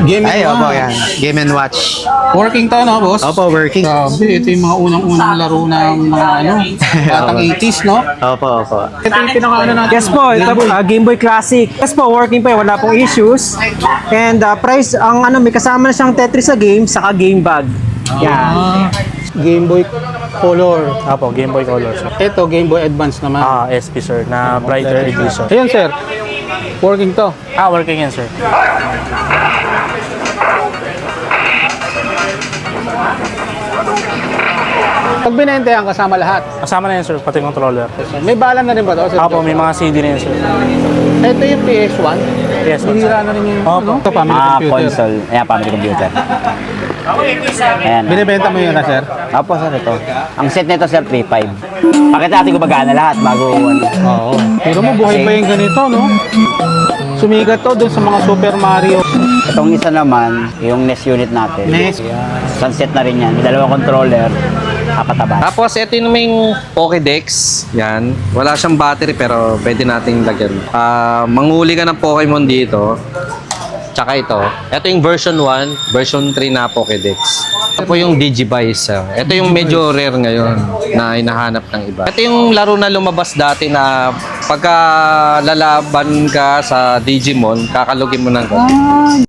Game Ay, and opo, Watch. yan. Game and Watch. Working to, no, boss? Opo, working. Grabe, ito yung mga unang-unang laro ng mga batang 80s, no? Opo, opo. Ito yung pinaka-ano natin. Yes po, ito Game Boy Classic. Yes po, working po, wala pong issues. And price, ang may kasama na siyang Tetris sa game, saka game bag. Yan. Game Boy Color. Apo, Game Boy Color, sir. Ito, Game Boy Advance naman. SP, sir, na brighter edition. Ayan, sir. Working to. Working yan, sir. Pag binente yan, kasama lahat. Kasama na yan, sir, pati controller. May bala na rin ba to? Sir? Apo, may mga CD na yan, sir. Ito yung PS1. Yes, sir. Hihira na rin yung Opo. ito, family computer. Console. Ayan, family computer. Ayan. Binibenta mo yun na, sir? Opo, sir, ito. Ang set nito, sir, 3.5. Pakita natin kung magana lahat bago Oo. Pero mo, buhay pa yung ganito, no? Sumigat to dun sa mga Super Mario. Itong isa naman, yung NES unit natin. NES. Sunset na rin yan. May dalawang controller. Kakatabat. Tapos, ito yung may Pokédex. Yan. Wala siyang battery pero pwede nating lagyan. Manghuli ka ng Pokemon dito. Tsaka ito. Ito yung version 1, version 3 na Pokédex. Ito po yung Digivice. Ito yung medyo rare ngayon na hinahanap ng iba. Ito yung laro na lumabas dati na pagka lalaban ka sa Digimon, kakalugin mo ng